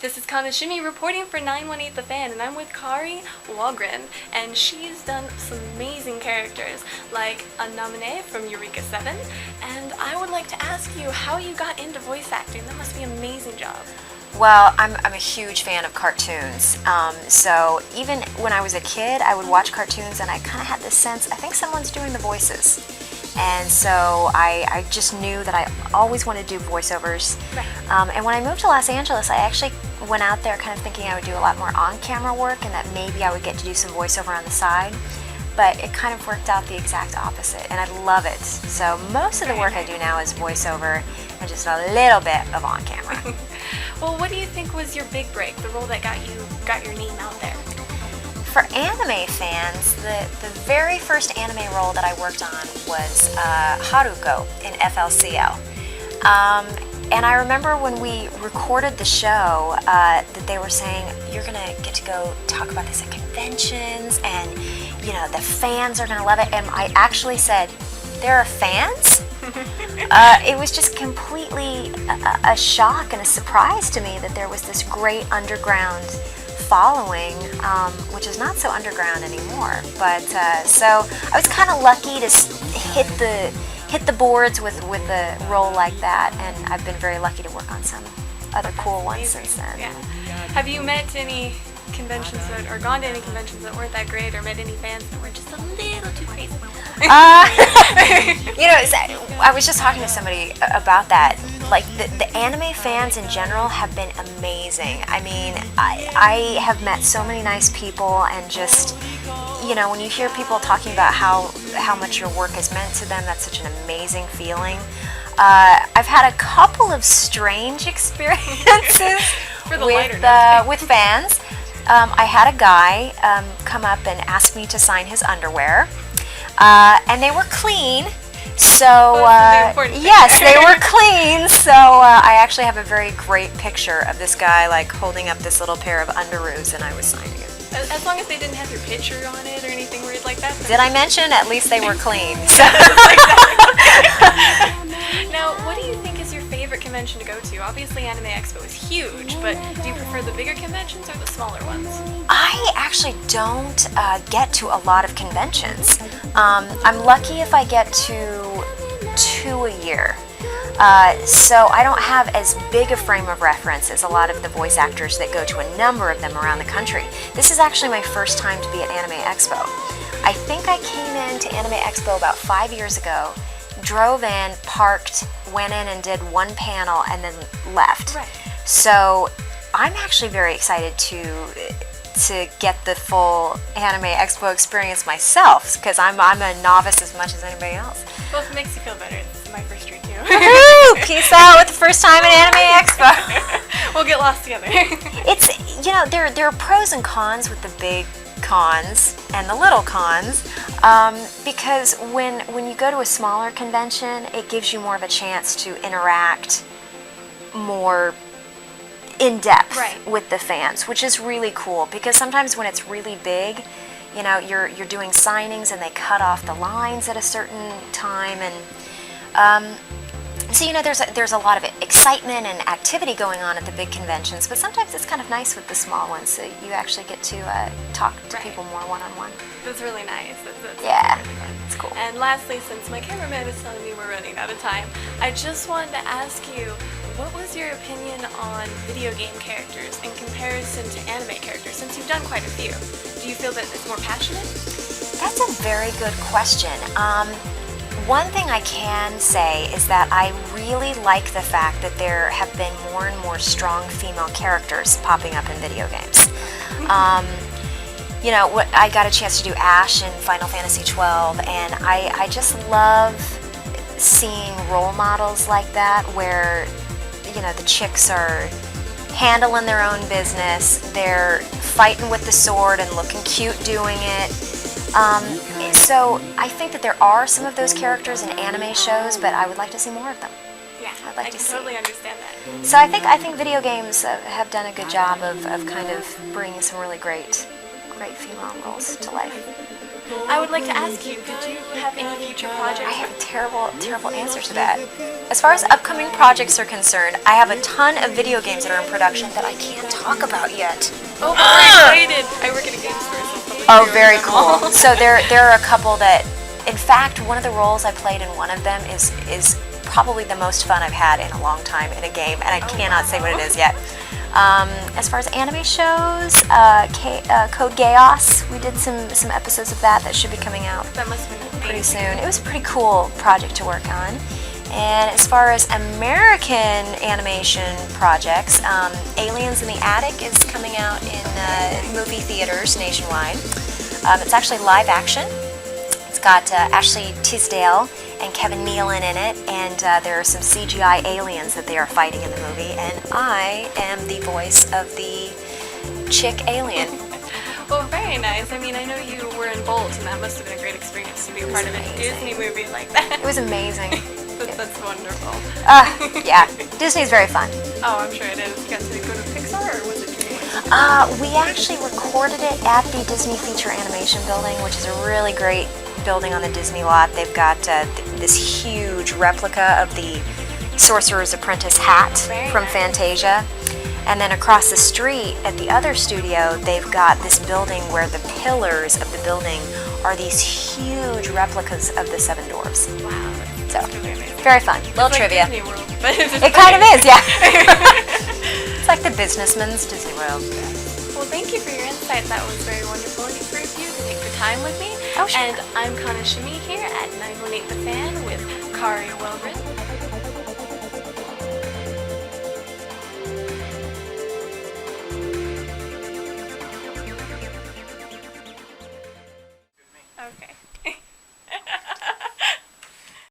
This is Kanashimi reporting for 918 The Fan, and I'm with Kari Wahlgren, and she's done some amazing characters, like Anamine from Eureka 7, and I would like to ask you how you got into voice acting. That must be an amazing job. Well, I'm a huge fan of cartoons, so even when I was a kid, I would watch cartoons and I kind of had this sense, I think someone's doing the voices. And so I just knew that I always wanted to do voiceovers. Right. And when I moved to Los Angeles, I actually went out there kind of thinking I would do a lot more on-camera work and that maybe I would get to do some voiceover on the side. But it kind of worked out the exact opposite, and I love it. So most of the work I do now is voiceover and just a little bit of on-camera. Well, what do you think was your big break, the role that got your name out there? For anime fans, the very first anime role that I worked on was Haruko in FLCL. And I remember when we recorded the show that they were saying, you're going to get to go talk about this at conventions and, you know, the fans are going to love it. And I actually said, there are fans? It was just completely a shock and a surprise to me that there was this great underground following, which is not so underground anymore. But so I was kind of lucky to hit the boards with a role like that, and I've been very lucky to work on some other cool ones since then. Yeah. Have you met any conventions or gone to any conventions that weren't that great, or met any fans that were just a little too crazy? You know, I was just talking to somebody about that. Like, the anime fans in general have been amazing. I mean, I have met so many nice people, and just, you know, when you hear people talking about how much your work has meant to them, that's such an amazing feeling. I've had a couple of strange experiences with fans. I had a guy come up and ask me to sign his underwear, and they were clean. So, yes, they were clean. So I actually have a very great picture of this guy like holding up this little pair of underoos, and I was signing it. As long as they didn't have your picture on it or anything weird like that. Did I mention? At least they were clean. So. Now, what do you think is your favorite convention to go to? Obviously, Anime Expo is huge, but do you prefer the bigger conventions or the smaller ones? I actually don't get to a lot of conventions. I'm lucky if I get to 2 a year. So I don't have as big a frame of reference as a lot of the voice actors that go to a number of them around the country. This is actually my first time to be at Anime Expo. I think I came into Anime Expo about 5 years ago, drove in, parked, went in and did one panel, and then left. Right. So I'm actually very excited to get the full Anime Expo experience myself, because I'm a novice as much as anybody else. Well, if it makes you feel better, it's my first year too. Woohoo! Peace out with the first time at Anime Expo. We'll get lost together. It's, you know, there are pros and cons with the big cons and the little cons, because when you go to a smaller convention, it gives you more of a chance to interact more in depth with the fans, which is really cool, because sometimes when it's really big, you know, you're doing signings and they cut off the lines at a certain time, and so, you know, there's a lot of excitement and activity going on at the big conventions, but sometimes it's kind of nice with the small ones, so you actually get to talk to people more one-on-one. That's really nice. That's yeah, really fun. It's cool. And lastly, since my cameraman is telling me we're running out of time, I just wanted to ask you, what was your opinion on video game characters in comparison to anime characters, since you've done quite a few? Do you feel that it's more passionate? That's a very good question. One thing I can say is that I really like the fact that there have been more and more strong female characters popping up in video games. You know, I got a chance to do Ash in Final Fantasy XII, and I just love seeing role models like that where, you know, the chicks are handling their own business, they're fighting with the sword and looking cute doing it. So I think that there are some of those characters in anime shows, but I would like to see more of them. Yeah, I'd like I to can see. totally understand that. So I think video games have done a good job of kind of bringing some really great female roles to life. I would like to ask you, did you have any future projects? I have a terrible answer to that. As far as upcoming projects are concerned, I have a ton of video games that are in production that I can't talk about yet. Oh, but we're excited. I work at a game store, so Oh, very cool. So there are a couple that, in fact, one of the roles I played in one of them is probably the most fun I've had in a long time in a game, and I cannot say what it is yet. As far as anime shows, Code Geass, we did some episodes of that should be coming out That must have been pretty amazing. soon. It was a pretty cool project to work on. And as far as American animation projects, Aliens in the Attic is coming out in movie theaters nationwide. It's actually live action. It's got Ashley Tisdale and Kevin Nealon in it, and there are some CGI aliens that they are fighting in the movie, and I am the voice of the chick alien. Well, very nice. I mean, I know you were in Bolt, and that must have been a great experience to be a part of a Disney movie like that. It was amazing. That's wonderful. Yeah, Disney's very fun. Oh, I'm sure it is. You got to go to Pixar, or was it DreamWorks? We actually recorded it at the Disney Feature Animation Building, which is a really great building on the Disney lot. They've got this huge replica of the Sorcerer's Apprentice hat from Fantasia. And then across the street at the other studio, they've got this building where the pillars of the building are these huge replicas of the Seven Dwarfs. Wow. So, Really amazing. very fun. Little It's like trivia. Disney World, but It kind of is, yeah. It's like the businessman's Disney World. Well, thank you for your insight. That was very wonderful of you to take the time with me. Oh, sure. And I'm Kana Shami here at 918 The Fan with Kari Wahlgren.